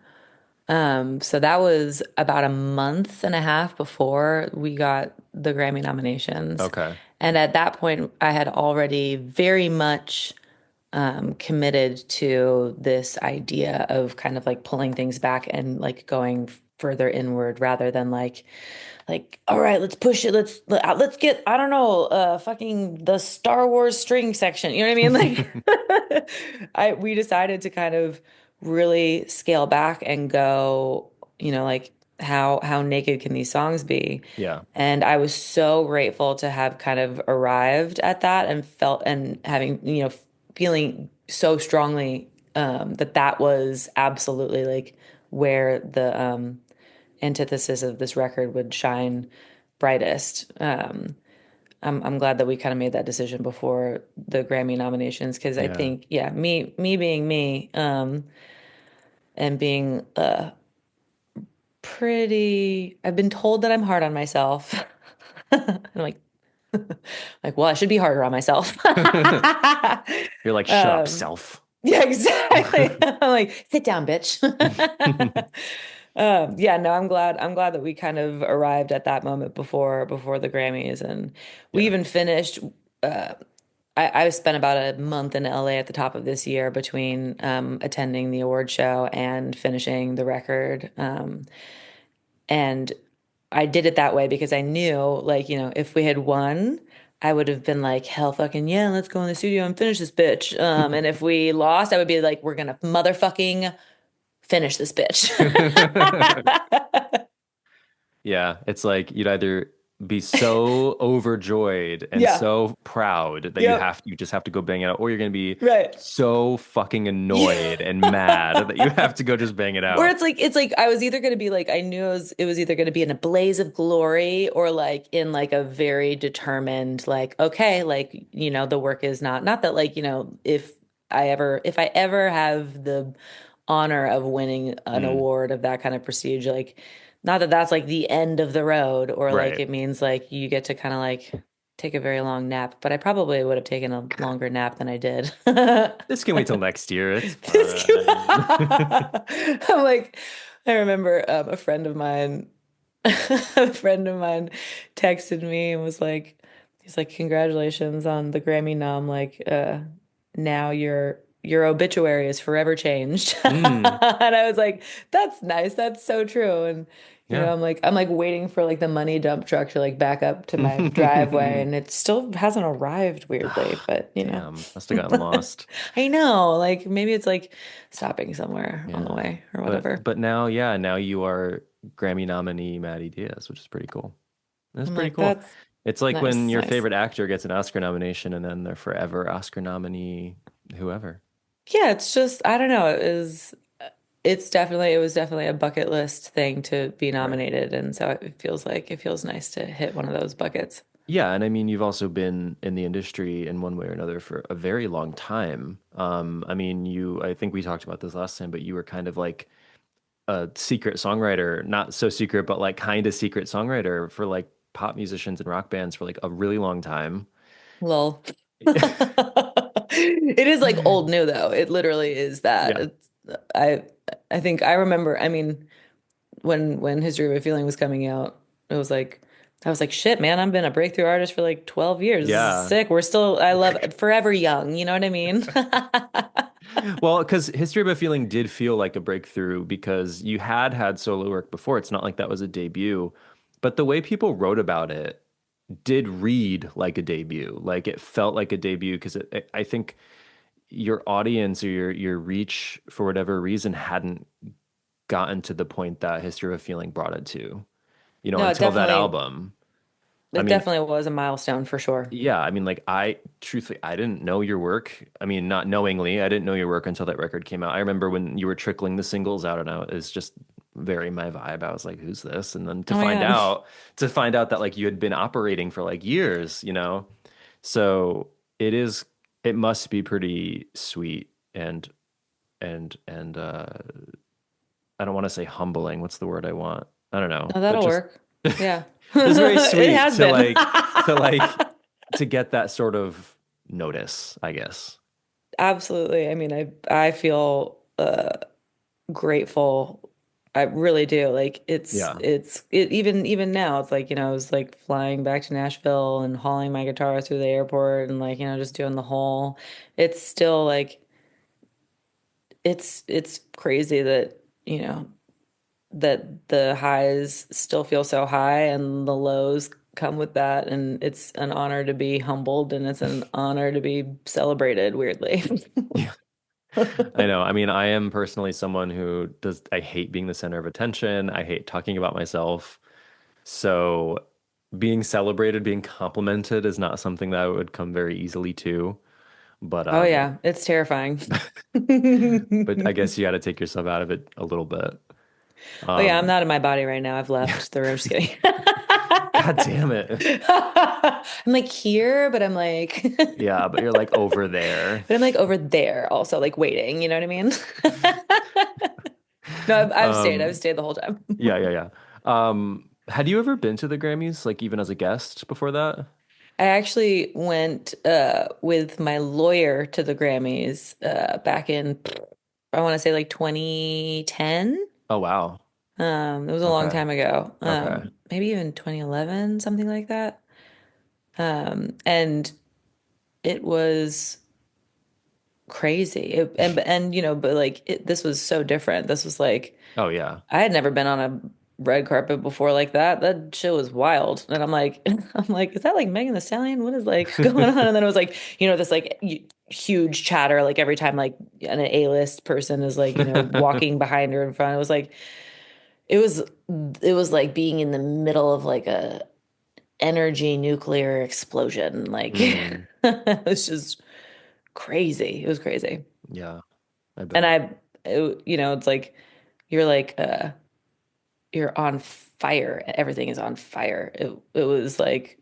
So that was about a month and a half before we got the Grammy nominations. Okay. And at that point, I had already very much committed to this idea of kind of like pulling things back and like going further inward rather than like all right, let's push it, let's get, I don't know, fucking the Star Wars string section, you know what I mean? Like I we decided to kind of really scale back and go, like how naked can these songs be? Yeah. And I was so grateful to have kind of arrived at that and felt and having, feeling so strongly that that was absolutely like where the antithesis of this record would shine brightest. I'm glad that we kind of made that decision before the Grammy nominations because I Yeah. think, yeah, me being me, and being pretty, I've been told that I'm hard on myself. I'm like, well, I should be harder on myself. You're like, shut up, Um, self. yeah, exactly. I'm like, sit down, bitch. Yeah, no, I'm glad that we kind of arrived at that moment before the Grammys, and we Yeah. even finished. Uh, I spent about a month in LA at the top of this year between attending the award show and finishing the record. And I did it that way because I knew, like, if we had won, I would have been like, hell fucking yeah, let's go in the studio and finish this bitch. And if we lost, I would be like, we're gonna motherfucking finish this bitch. Yeah, it's like you'd either be so overjoyed and Yeah. so proud that Yep. you just have to go bang it out, or you're gonna be Right. so fucking Yeah. annoyed and mad that you have to go just bang it Where out. it's like I was either going to be like, I knew it was either going to be in a blaze of glory or like in like a very determined like, okay, like, the work is not that, like, if I ever have the honor of winning an Mm, award of that kind of prestige, like, not that that's like the end of the road or like right. it means like you get to kind of like take a very long nap, but I probably would have taken a longer nap than I did. This can wait till next year. It's This fine. I'm like, I remember a friend of mine texted me and was like, he's like, congratulations on the Grammy nom. Like, now your obituary is forever changed. Mm, And I was like, that's nice. That's so true. And yeah. I'm like waiting for like the money dump truck to like back up to my driveway, and it still hasn't arrived weirdly, but Damn, must have gotten lost. I know, like maybe it's like stopping somewhere on the Yeah. way or But whatever. but now, yeah, now you are Grammy nominee Maddie Diaz, which is pretty cool. That's I'm pretty like, cool. It's like when Nice, your nice. favorite actor gets an Oscar nomination and then they're forever Oscar nominee, whoever. Yeah, it's just I don't know. It was definitely a bucket list thing to be Right. nominated, and so it feels nice to hit one of those buckets. Yeah, and I mean, you've also been in the industry in one way or another for a very long time. I mean, I think we talked about this last time, but you were kind of like a secret songwriter, not so secret, but like kind of secret songwriter for like pop musicians and rock bands for like a really long time. Lol. It is like old new though. It literally is that. Yeah. I I think I remember, I mean, when History of a Feeling was coming out, it was like I was like, shit, man, I've been a breakthrough artist for like 12 years. This is Yeah. sick. I love forever young, you know what I mean? Well, because History of a Feeling did feel like a breakthrough because you had solo work before. It's not like that was a debut, but the way people wrote about it did read like a debut. Like it felt like a debut because I think your audience or your reach for whatever reason hadn't gotten to the point that History of a Feeling brought it to, No, until that album. I it mean, definitely was a milestone for sure. yeah, I mean, like truthfully, I didn't know your work. I mean, not knowingly, I didn't know your work until that record came out. I remember when you were trickling the singles out and out, it's just very my vibe. I was like, who's this? And then Oh my God. to find out that like you had been operating for like years, So it must be pretty sweet and I don't want to say humbling. What's the word I want? I don't know, No, but that'll just work. Yeah. it's very It sweet has been. to like to get that sort of notice, I guess. Absolutely. I mean, I feel grateful. I really do. Like Yeah. even now it's like, I was like flying back to Nashville and hauling my guitar through the airport and like, just doing the whole it's still like it's crazy that, that the highs still feel so high and the lows come with that, and it's an honor to be humbled and it's an honor to be celebrated weirdly. Yeah. I know. I mean, I am personally someone I hate being the center of attention. I hate talking about myself. So being celebrated, being complimented is not something that I would come very easily to. But Oh yeah, it's terrifying. but I guess you got to take yourself out of it a little bit. Oh yeah, I'm Um, not in my body right now. I've yeah. left the room. Just kidding. God damn it. I'm like here, but I'm like, Yeah, but you're like over there. but I'm like over there also, like waiting. You know what I mean? No, I've stayed. I've Um, stayed the whole time. yeah, yeah, yeah. Had you ever been to the Grammys, like even as a guest before that? I actually went with my lawyer to the Grammys back in I want to say like 2010. Oh, wow. It was a long Okay. time ago. Okay. Maybe even 2011, something like that. And it was crazy. And but like this was so different. This was like Oh, yeah. I had never been on a red carpet before like that. That shit was wild. And I'm like, I'm like, is that like Megan Thee Stallion? What is like going on? And then it was like, this like huge chatter, like every time like an A-list person is like, walking behind her in front. It was like, it was, it was like being in the middle of like a energy nuclear explosion. Like Mm, it was just crazy. It was crazy. yeah, I And bet. it's like you're on fire. Everything is on fire. It was like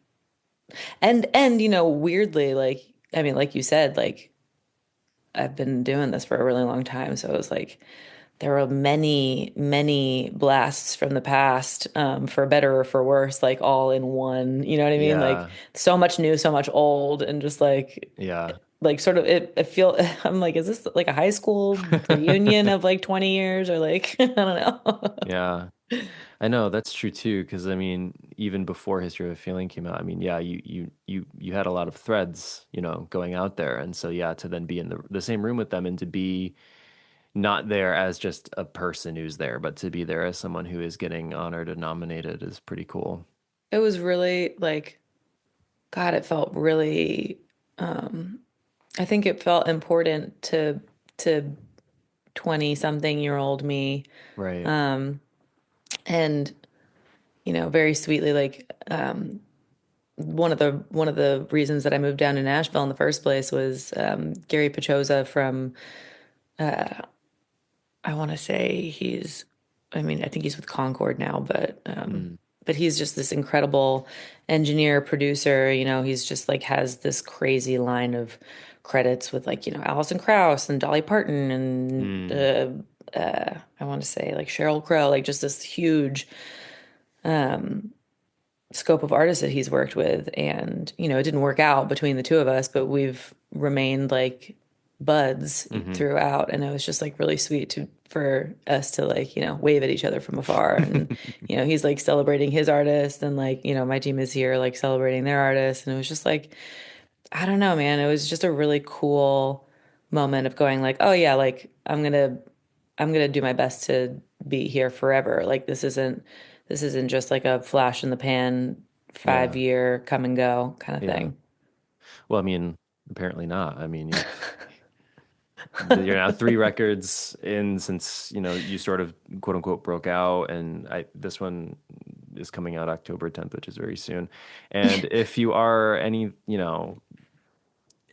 and weirdly, like I mean, like you said, like I've been doing this for a really long time. So it was like there were many, many blasts from the past, for better or for worse, like all in one. You know what I mean? Like Yeah. so much new, so much old, and just Yeah. like sort of I feel I'm like, is this like a high school reunion of like 20 years or like I don't know. Yeah. I know that's true too, because I mean, even before History of a Feeling came out, I mean, yeah, you had a lot of threads, going out there. And so yeah, to then be in the same room with them and to be not there as just a person who's there, but to be there as someone who is getting honored and nominated is pretty cool. It was really like, God, it felt really, um, I think it felt important to 20 something year old me. Right. Um, and very sweetly, like, one of the reasons that I moved down to Nashville in the first place was Gary Pachoza from I want to say I mean, I think he's with Concord now, Mm, but he's just this incredible engineer, producer. He's just like has this crazy line of credits with like, Alison Krauss and Dolly Parton and mm, I want to say like Sheryl Crow, like just this huge scope of artists that he's worked with. And, it didn't work out between the two of us, but we've remained like buds hmm. throughout. And it was just like really sweet for us to like, wave at each other from afar. And, he's like celebrating his artist and like, my team is here like celebrating their artist. And it was just like, I don't know, man. It was just a really cool moment of going like, oh yeah, like I'm gonna do my best to be here forever. Like this isn't just like a flash in the pan Yeah, 5 year come and go kind of yeah. thing. Well, I mean, apparently not. I mean, you're now 3 records in since, you sort of quote unquote broke out, and this one is coming out October 10th, which is very soon. And if you are any,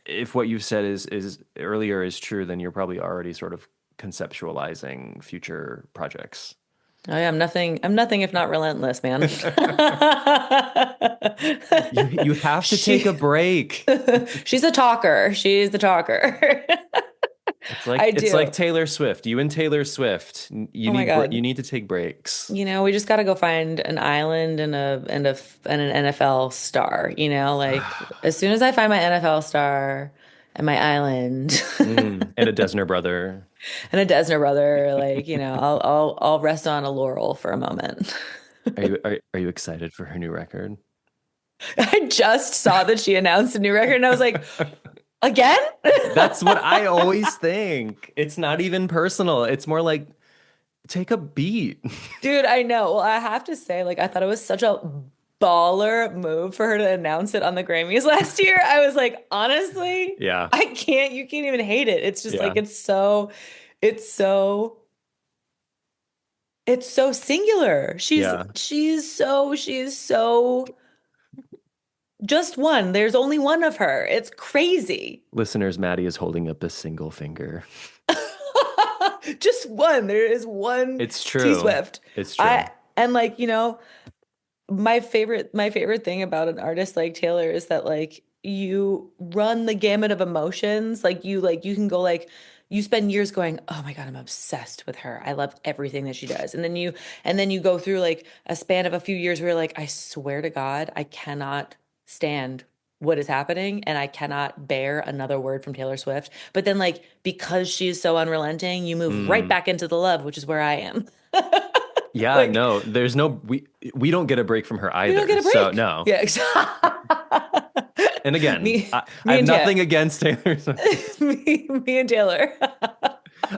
if what you've said is earlier is true, then you're probably already sort of conceptualizing future projects. Oh yeah, I'm nothing if not relentless, man. You have to take a She break. she's a talker. She's the talker. I It's like do. Taylor Swift. You and Taylor Swift, Oh my you God. need to take breaks. We just got to go find an island and an NFL star, like as soon as I find my NFL star and my island And a Desner brother. and a Desner brother, like, I'll rest on a laurel for a moment. Are you excited for her new record? I just saw that she announced a new record and I was like, again? That's what I always think. It's not even personal. It's more like take a beat. Dude, I know. Well, I have to say, like, I thought it was such a baller move for her to announce it on the Grammys last year. I was like, honestly, Yeah. you can't even hate it. It's just like, Yeah. it's so, it's so singular. Yeah. She's so just one. There's only one of her. It's crazy. Listeners, Maddie is holding up a single finger. Just one. There is one It's T true. Swift. It's true. I and like, my favorite thing about an artist like Taylor is that like you run the gamut of emotions. Like you can go like you spend years going, "Oh my God, I'm obsessed with her. I love everything that she does." And then you go through like a span of a few years where you're like, "I swear to God, I cannot stand what is happening and I cannot bear another word from Taylor Swift." But then like because she's so unrelenting, you move right Mm. back into the love, which is where I am. Yeah, Like no, there's no we don't get a break from her we don't either. get a So break. no. Yeah, And again, me, I me have and nothing against Taylor Swift. me and Taylor.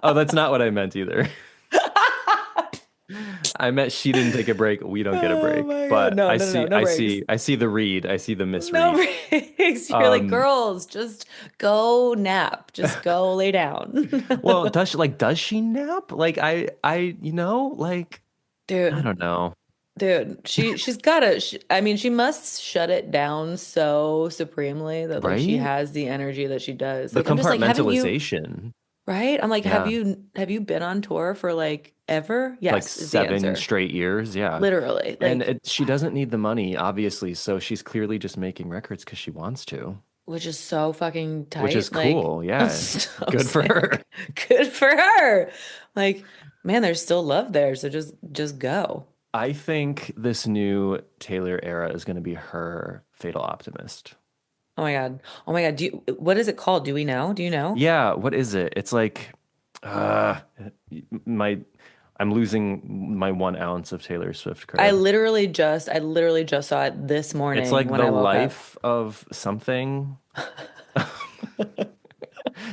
Oh, that's not what I meant either. I meant she didn't take a break. We don't get a Oh break. my God. But No, no, no, no, no breaks. I see the read. I see the No misread. breaks. You're like, Um, girls, just go nap. Just go lay down. well, does she nap? Like like I Dude, don't know. she's gotta, I mean, she must shut it down so supremely that like she Right? has the energy that she does. The Like, I'm just like, haven't you, compartmentalization. right? I'm like, have Yeah. you been on tour for like ever? Like Yes, is the 7 answer. straight years. Yeah. Literally. And Like, she doesn't need the money, obviously. So she's clearly just making records because she wants to, which is so fucking which is tight. Like, cool. I'm Yeah. so Good for her. sick. Good for her. Like, man, there's still love there. So just go. I think this new Taylor era is going to be her Fatal Optimist. Oh my God. Oh my God. What is it called? Do we know? Do you know? Yeah, what is it? It's like uh my I'm losing my 1 ounce of Taylor Swift cred. I literally just saw it this It's morning like when the I woke up. life of something.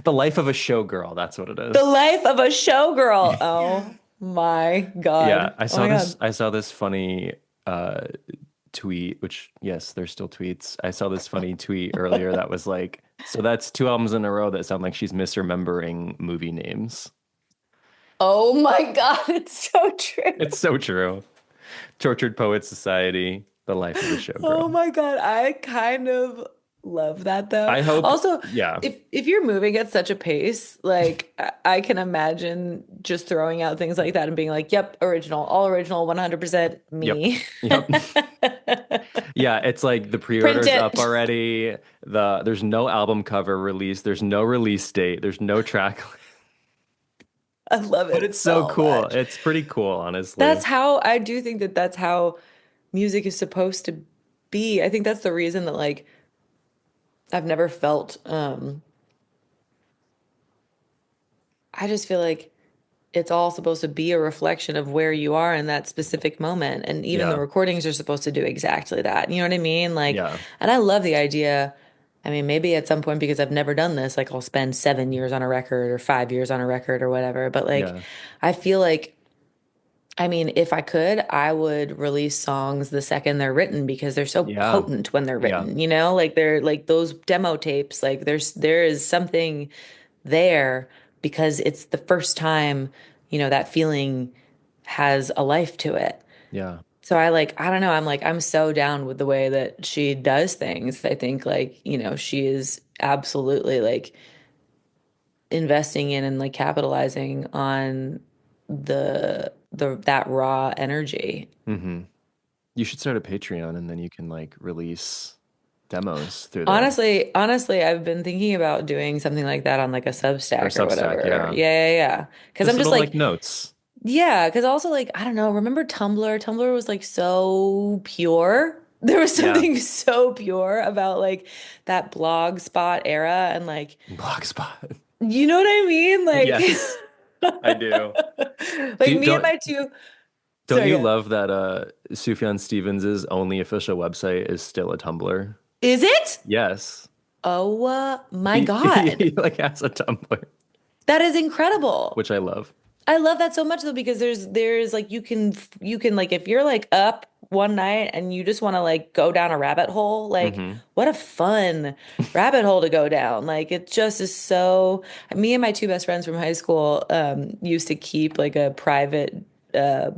The life of a showgirl, that's what it The is. life of a showgirl. Oh my Yeah, God. Oh my God. I saw this funny uh tweet, which yes, there's still tweets. I saw this funny tweet earlier that was like, so that's 2 albums in a row that sound like she's misremembering movie names. Oh my God. It's so true. It's so true. Tortured Poets Society. the life of the Oh showgirl. my God. I kind of love that though. I hope, Also, yeah, if you're moving at such a pace, like I can imagine just throwing out things like that and being like, "Yep, original, all original, 100% yep, me." yep. Yeah, it's like the Print pre-order's up it. already. There's no album cover release. There's no release date. There's no track. I love But it it's so so cool. much. It's pretty cool, honestly. That's how I do think that that's how music is supposed to be. I think that's the reason that like I've never felt I just feel like it's all supposed to be a reflection of where you are in that specific moment. And even the Yeah, recordings are supposed to do exactly that. You know what I mean? Like, yeah, and I love the idea. I mean, maybe at some point, because I've never done this, like I'll spend 7 years on a record or 5 years on a record or whatever. But like, yeah, I feel like, I mean, if I could, I would release songs the second they're written because they're so yeah, potent when they're yeah, written, you know? Like they're like those demo tapes, like there is something there because it's the first time, that feeling has a life to it. yeah, So I don't know, I'm so down with the way that she does things. I think like, she is absolutely like investing in and like capitalizing on the that raw energy. hmm You should start a Patreon and then you can like release demos through there Honestly, I've been thinking about doing something like that on like a or Substack or Substack. whatever. Yeah, Yeah, yeah, yeah. Because just I'm just little like like, notes. yeah, because also like I don't know, remember Tumblr? Tumblr was like so pure. There was Yeah, something so pure about like that blog spot era and like Blogspot. you know what I mean? Like Yes, I do. Do like you, me and my two don't sorry, you yeah. love that Sufjan Stevens's only official website is still a Tumblr? Is it? Yes. Oh my He God. like has a Tumblr, That is incredible. which I love. I love that so much though because there's like you can like if you're like up one night and you just want to like go down a rabbit hole, like Hmm what a fun rabbit hole to go down. Like it just is so me and my two best friends from high school used to keep like a private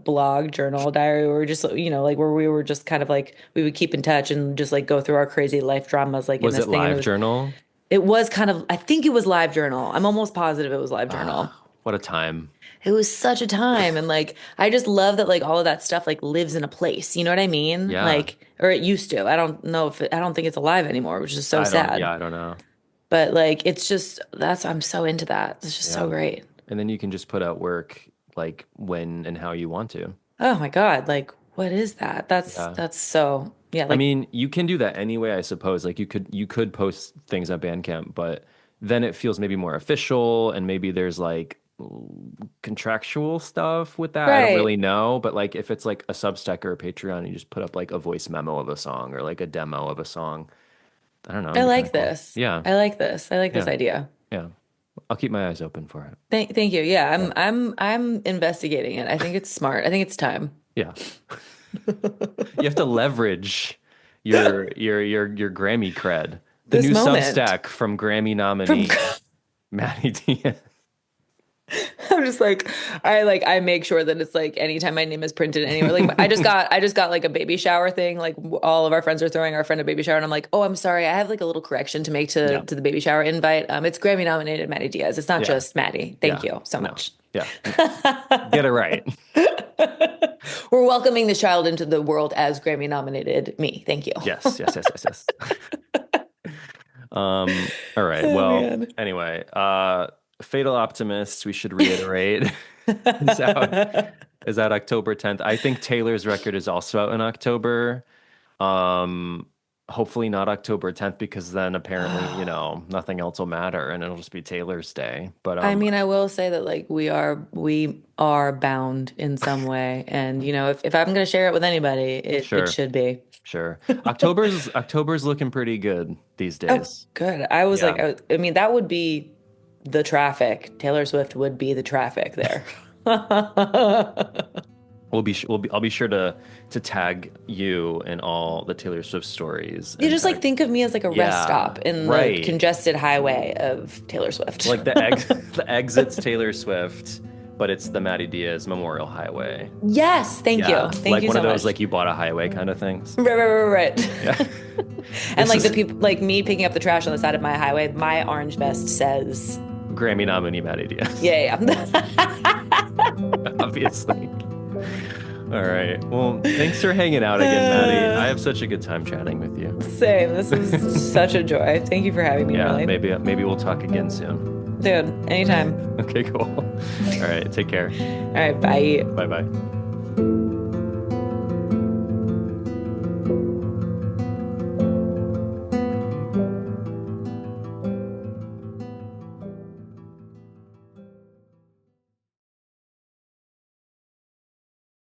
blog journal diary where we're just like where we were just kind of like we would keep in touch and just like go through our crazy life dramas like in Was this it thing and Live Journal? it was kind of I think it was live journal. I'm almost positive it was live journal. Ah, what a time. It was such a time. And like, I just love that like all of that stuff like lives in a place. You know what I mean? Yeah. Like, or it used to. I don't know I don't think it's alive anymore, which is so sad. I don't know. But like, it's just, I'm so into that. It's just so Yeah. great. And then you can just put out work like when and how you want to. Oh my God. Like, what is that? Yeah. That's so, yeah. I Like, mean, you can do that anyway, I suppose. Like you could post things on Bandcamp, but then it feels maybe more official and maybe there's like contractual stuff with that. I don't really right. know, but like if it's like a Substack or a Patreon, you just put up like a voice memo of a song or like a demo of a song. I don't know, I it'd be kind like of cool. this. Yeah. I like this. I like this Yeah. idea. Yeah. I'll keep my eyes open for it. Thank you. Yeah. Yeah. I'm investigating it. I think it's smart. I think it's time. Yeah. You have to leverage your Grammy cred. The This new moment Substack from Grammy from nominee Madi Diaz. I'm just like I make sure that it's like anytime my name is printed anywhere. Like I just got like a baby shower thing. Like all of our friends are throwing our friend a baby shower, and I'm like, oh, I'm sorry, I have like a little correction to make to Yeah. to the baby shower invite. It's Grammy nominated Maddie Diaz. It's not Yeah. just Maddie. Thank Yeah. you so No. much. Yeah. Get it right. We're welcoming this child into the world as Grammy nominated me. Thank you. Yes. Yes. Yes. Yes. Yes. All right. Oh Well, man. anyway, Fatal Optimist, we should reiterate, is out is out October 10th. I think Taylor's record is also out in October. Um, Hopefully not October 10th because then apparently, nothing else will matter and it'll just be Taylor's day. But I mean, I will say that like we are bound in some way, and if I'm gonna share it with anybody, it sure, should be. sure. October's looking pretty good these Oh, days. good. I was like, Yeah. I mean, that would be the traffic. Taylor Swift would be the traffic there. I'll be sure to tag you in all the Taylor Swift stories You and just like tag. think of me as like a rest Yeah, stop in the right. congested highway of Taylor Swift. Like the exits Taylor Swift, but it's the Madi Diaz Memorial Highway. Yes, thank you. Yeah, Thank like you one so of those much. like you bought a highway kind of things. Right. Yeah. And This like the is people, like me picking up the trash on the side of my highway, my orange vest says, Grammy nominee Madi Diaz. yeah. Obviously. All right. Well, thanks for hanging out again, Maddie. I have such a good time chatting with you. Same. This is such a joy. Thank you for having me, Yeah, really. maybe we'll talk again soon. Dude, anytime. Okay, cool. All right, take care. All right, bye. Bye bye.